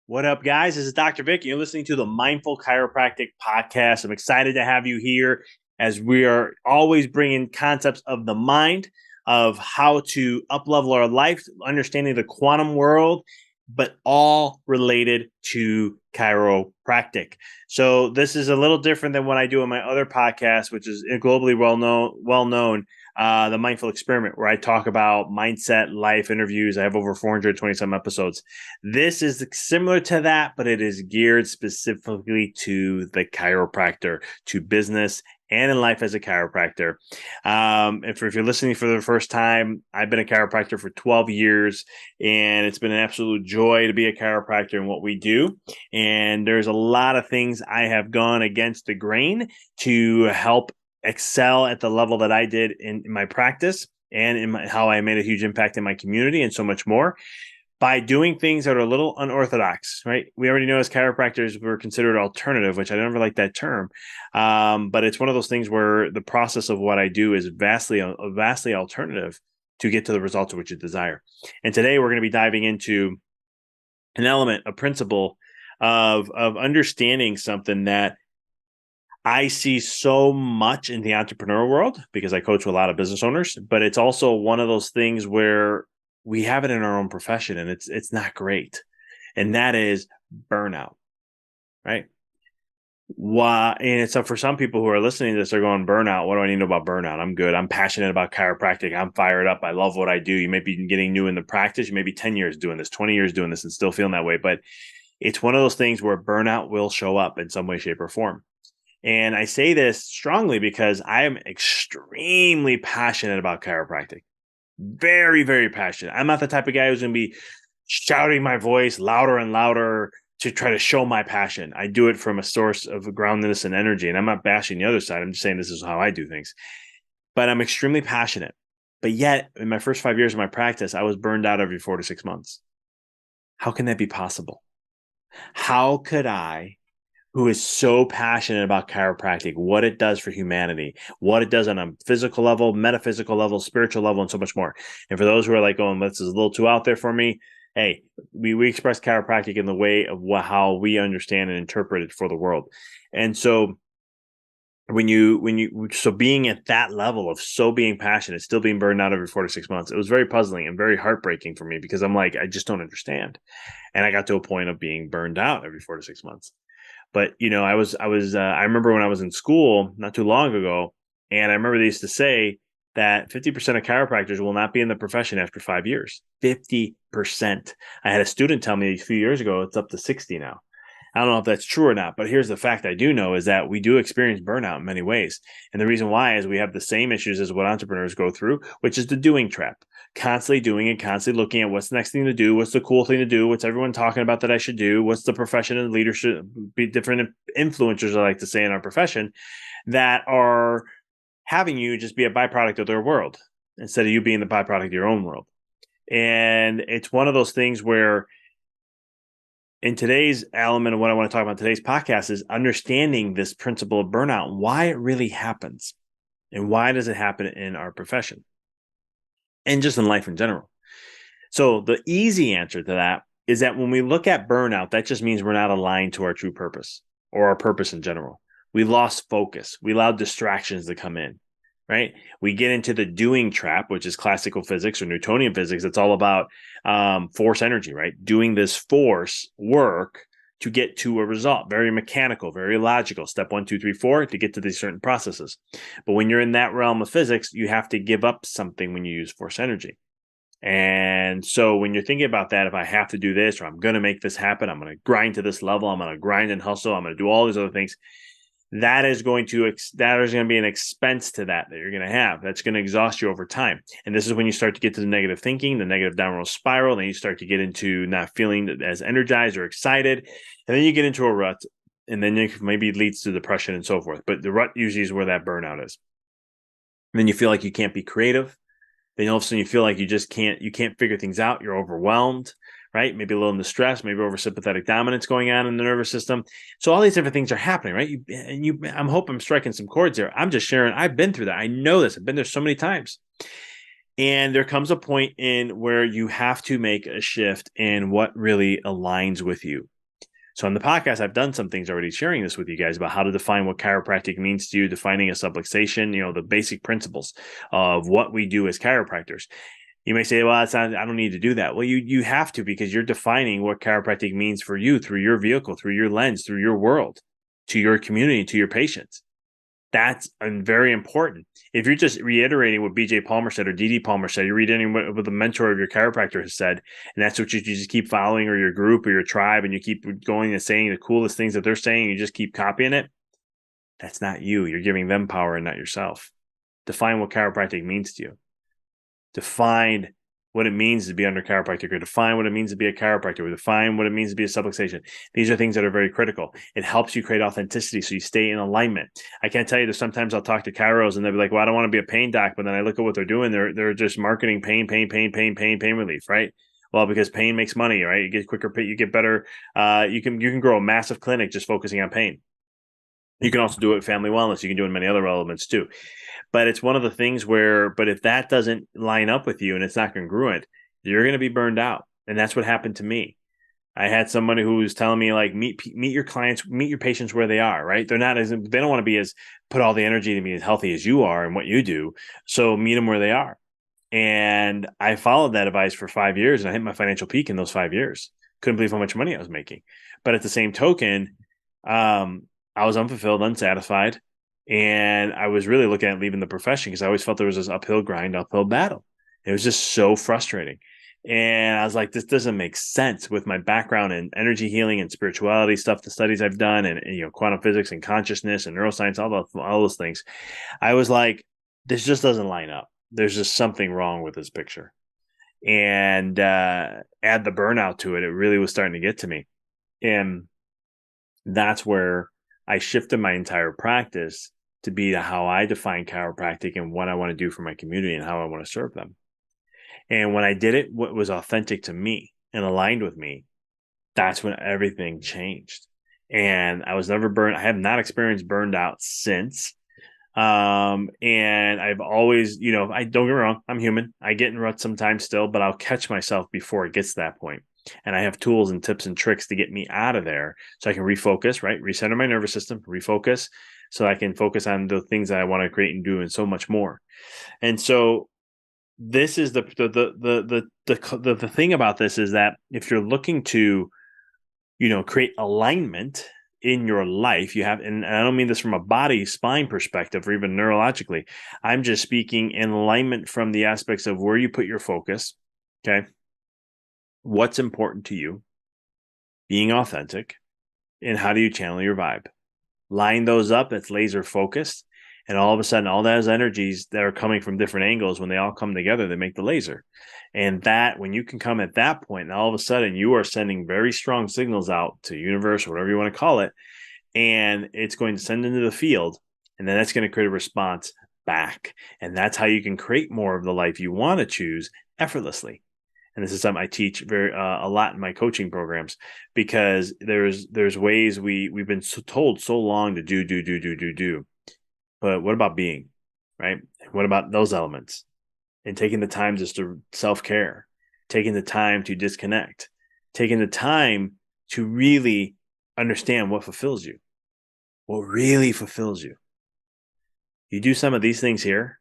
What up, guys? This is Dr. Vic. You're listening to the Mindful Chiropractic Podcast. I'm excited to have you here as we are always bringing concepts of the mind, of how to up-level our life, understanding the quantum world, but all related to chiropractic. So this is a little different than what I do on my other podcast, which is globally well known, the Mindful Experiment, where I talk about mindset, life, interviews. I have over 420 some episodes. This is similar to that, but it is geared specifically to the chiropractor, to business and in life as a chiropractor. If you're listening for the first time, I've been a chiropractor for 12 years, and it's been an absolute joy to be a chiropractor in what we do. And there's a lot of things I have gone against the grain to help excel at the level that I did in my practice and in how I made a huge impact in my community and so much more by doing things that are a little unorthodox, right? We already know as chiropractors, we're considered alternative, which I never like that term. But it's one of those things where the process of what I do is vastly alternative to get to the results of which you desire. And today we're going to be diving into an element, a principle of understanding something that I see so much in the entrepreneurial world because I coach with a lot of business owners, but it's also one of those things where we have it in our own profession and it's not great. And that is burnout, right? Why? And so for some people who are listening to this, they're going, burnout. What do I need to know about burnout? I'm good. I'm passionate about chiropractic. I'm fired up. I love what I do. You may be getting new in the practice. You may be 10 years doing this, 20 years doing this and still feeling that way. But it's one of those things where burnout will show up in some way, shape, or form. And I say this strongly because I am extremely passionate about chiropractic. Very, very passionate. I'm not the type of guy who's going to be shouting my voice louder and louder to try to show my passion. I do it from a source of groundedness and energy. And I'm not bashing the other side. I'm just saying this is how I do things. But I'm extremely passionate. But yet, in my first 5 years of my practice, I was burned out every 4 to 6 months. How can that be possible? How could I, who is so passionate about chiropractic, what it does for humanity, what it does on a physical level, metaphysical level, spiritual level, and so much more. And for those who are like, oh, this is a little too out there for me, hey, we express chiropractic in the way of how we understand and interpret it for the world. And so so being at that level of so being passionate, still being burned out every 4 to 6 months, it was very puzzling and very heartbreaking for me because I'm like, I just don't understand. And I got to a point of being burned out every 4 to 6 months. But, I remember when I was in school not too long ago, and I remember they used to say that 50% of chiropractors will not be in the profession after 5 years. 50%. I had a student tell me a few years ago, it's up to 60 now. I don't know if that's true or not, but here's the fact I do know is that we do experience burnout in many ways. And the reason why is we have the same issues as what entrepreneurs go through, which is the doing trap. Constantly doing it, constantly looking at what's the next thing to do, what's the cool thing to do, what's everyone talking about that I should do, what's the profession and leadership, be different influencers, I like to say, in our profession that are having you just be a byproduct of their world instead of you being the byproduct of your own world. And it's one of those things where in today's element of what I want to talk about today's podcast is understanding this principle of burnout, why it really happens, and why does it happen in our profession and just in life in general. So the easy answer to that is that when we look at burnout, that just means we're not aligned to our true purpose or our purpose in general. We lost focus. We allowed distractions to come in, right? We get into the doing trap, which is classical physics or Newtonian physics. It's all about force energy, right? Doing this force work to get to a result. Very mechanical, very logical. Step 1, 2, 3, 4 to get to these certain processes. But when you're in that realm of physics, you have to give up something when you use force energy. And so when you're thinking about that, if I have to do this or I'm going to make this happen, I'm going to grind to this level, I'm going to grind and hustle, I'm going to do all these other things. That is going to be an expense to that you're going to have. That's going to exhaust you over time. And this is when you start to get to the negative thinking, the negative downward spiral. And then you start to get into not feeling as energized or excited. And then you get into a rut. And then maybe it leads to depression and so forth. But the rut usually is where that burnout is. And then you feel like you can't be creative. Then all of a sudden you feel like you can't figure things out. You're overwhelmed. Right? Maybe a little in the stress, maybe over sympathetic dominance going on in the nervous system. So all these different things are happening, right? I'm hoping I'm striking some chords here. I'm just sharing. I've been through that. I know this. I've been there so many times. And there comes a point in where you have to make a shift in what really aligns with you. So on the podcast, I've done some things already sharing this with you guys about how to define what chiropractic means to you, defining a subluxation, the basic principles of what we do as chiropractors. You may say, well, I don't need to do that. Well, you have to, because you're defining what chiropractic means for you through your vehicle, through your lens, through your world, to your community, to your patients. That's very important. If you're just reiterating what BJ Palmer said or DD Palmer said, you're reiterating what the mentor of your chiropractor has said, and that's what you just keep following, or your group or your tribe, and you keep going and saying the coolest things that they're saying, you just keep copying it. That's not you. You're giving them power and not yourself. Define what chiropractic means to you. Define what it means to be under chiropractic, or define what it means to be a chiropractor, or define what it means to be a subluxation. These are things that are very critical. It helps you create authenticity so you stay in alignment. I can't tell you that sometimes I'll talk to chiros and they'll be like, well, I don't want to be a pain doc, but then I look at what they're doing. They're just marketing pain relief, right? Well, because pain makes money, right? You get quicker, you get better. You can grow a massive clinic just focusing on pain. You can also do it with family wellness. You can do it in many other elements too. But it's one of the things where, but if that doesn't line up with you and it's not congruent, you're going to be burned out. And that's what happened to me. I had somebody who was telling me, like, meet your clients, meet your patients where they are, right? They don't want to be put all the energy to be as healthy as you are and what you do. So meet them where they are. And I followed that advice for 5 years, and I hit my financial peak in those 5 years. Couldn't believe how much money I was making. But at the same token, I was unfulfilled, unsatisfied. And I was really looking at leaving the profession because I always felt there was this uphill grind, uphill battle. It was just so frustrating. And I was like, this doesn't make sense with my background in energy healing and spirituality stuff, the studies I've done, and quantum physics and consciousness and neuroscience, all those things. I was like, this just doesn't line up. There's just something wrong with this picture. And add the burnout to it, it really was starting to get to me. And that's where I shifted my entire practice to be how I define chiropractic and what I want to do for my community and how I want to serve them. And when I did it, what was authentic to me and aligned with me, that's when everything changed. And I was never burned. I have not experienced burned out since. And I've always, I don't get me wrong, I'm human. I get in ruts sometimes still, but I'll catch myself before it gets to that point. And I have tools and tips and tricks to get me out of there so I can refocus, right? Recenter my nervous system, refocus, so I can focus on the things that I want to create and do and so much more. And so this is the thing about this is that if you're looking to, create alignment in your life, you have, and I don't mean this from a body spine perspective or even neurologically, I'm just speaking in alignment from the aspects of where you put your focus. Okay. What's important to you, being authentic, and how do you channel your vibe? Line those up, that's laser focused. And all of a sudden, all those energies that are coming from different angles, when they all come together, they make the laser. And that, when you can come at that point, and all of a sudden you are sending very strong signals out to the universe, or whatever you want to call it, and it's going to send into the field, and then that's going to create a response back. And that's how you can create more of the life you want to choose effortlessly. And this is something I teach a lot in my coaching programs, because there's ways we've been told so long to do. But what about being, right? What about those elements? And taking the time just to self-care, taking the time to disconnect, taking the time to really understand what fulfills you, what really fulfills you. You do some of these things here,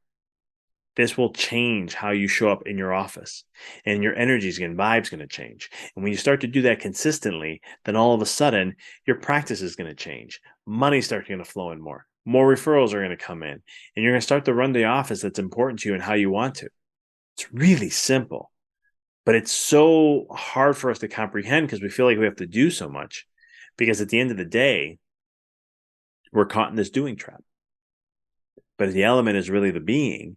this will change how you show up in your office, and your energy's and vibe's going to change. And when you start to do that consistently, then all of a sudden your practice is going to change. Money starts going to flow in more. More referrals are going to come in, and you're going to start to run the office that's important to you and how you want to. It's really simple, but it's so hard for us to comprehend because we feel like we have to do so much, because at the end of the day, we're caught in this doing trap. But the element is really the being,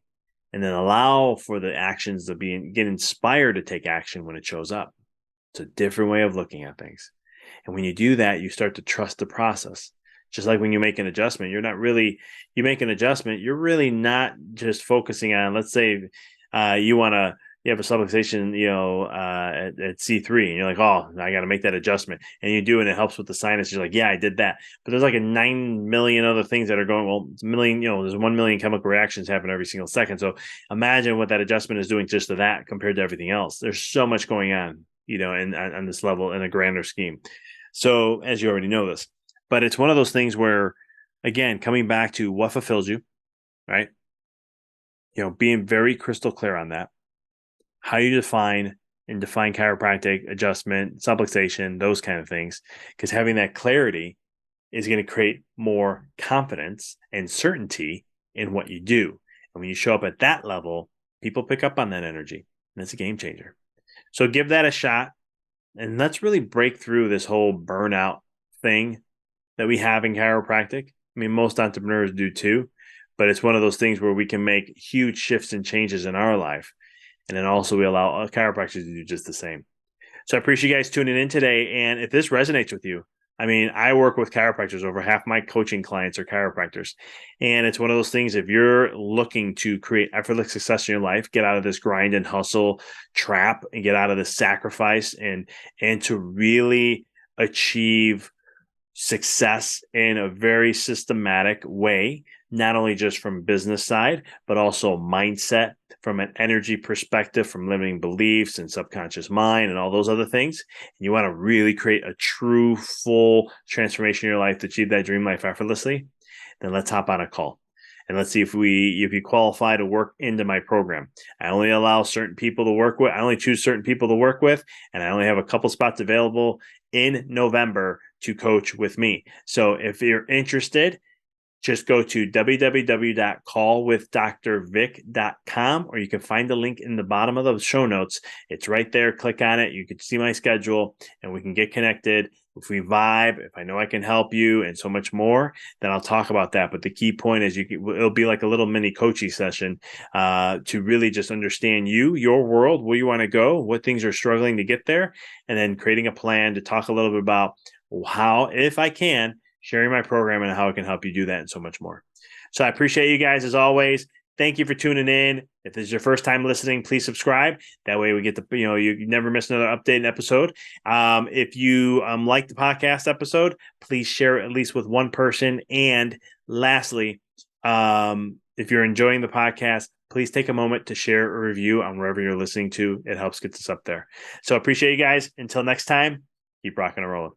and then allow for the actions to get inspired to take action when it shows up. It's a different way of looking at things. And when you do that, you start to trust the process. Just like when you make an adjustment, you make an adjustment, you're really not just focusing on, let's say you have a subluxation, at C3, and you're like, oh, I got to make that adjustment. And you do, and it helps with the sinus. You're like, yeah, I did that. But there's like a 9 million other things that are going, well, it's a million, there's 1 million chemical reactions happen every single second. So imagine what that adjustment is doing just to that compared to everything else. There's so much going on, on this level in a grander scheme. So, as you already know this, but it's one of those things where, again, coming back to what fulfills you, right? Being very crystal clear on that, how you define chiropractic, adjustment, subluxation, those kind of things, because having that clarity is going to create more confidence and certainty in what you do. And when you show up at that level, people pick up on that energy, and it's a game changer. So give that a shot, and let's really break through this whole burnout thing that we have in chiropractic. I mean, most entrepreneurs do too, but it's one of those things where we can make huge shifts and changes in our life. And then also we allow chiropractors to do just the same. So I appreciate you guys tuning in today. And if this resonates with you, I mean, I work with chiropractors. Over half my coaching clients are chiropractors. And it's one of those things, if you're looking to create effortless success in your life, get out of this grind and hustle trap and get out of this sacrifice and to really achieve success in a very systematic way, not only just from business side, but also mindset, from an energy perspective, from limiting beliefs and subconscious mind and all those other things. And you want to really create a true, full transformation in your life to achieve that dream life effortlessly, then let's hop on a call. And let's see if you qualify to work into my program. I only allow certain people to work with. I only choose certain people to work with, and I only have a couple spots available in November to coach with me. So if you're interested, just go to www.callwithdrvic.com, or you can find the link in the bottom of the show notes. It's right there. Click on it. You can see my schedule, and we can get connected. If we vibe, if I know I can help you, and so much more, then I'll talk about that. But the key point is it'll be like a little mini coaching session to really just understand your world, where you want to go, what things are struggling to get there, and then creating a plan to talk a little bit about how, if I can, sharing my program and how it can help you do that and so much more. So I appreciate you guys as always. Thank you for tuning in. If this is your first time listening, please subscribe. That way we get you never miss another updated episode. If you like the podcast episode, please share it at least with one person. And lastly, if you're enjoying the podcast, please take a moment to share a review on wherever you're listening to. It helps get us up there. So I appreciate you guys. Until next time, keep rocking and rolling.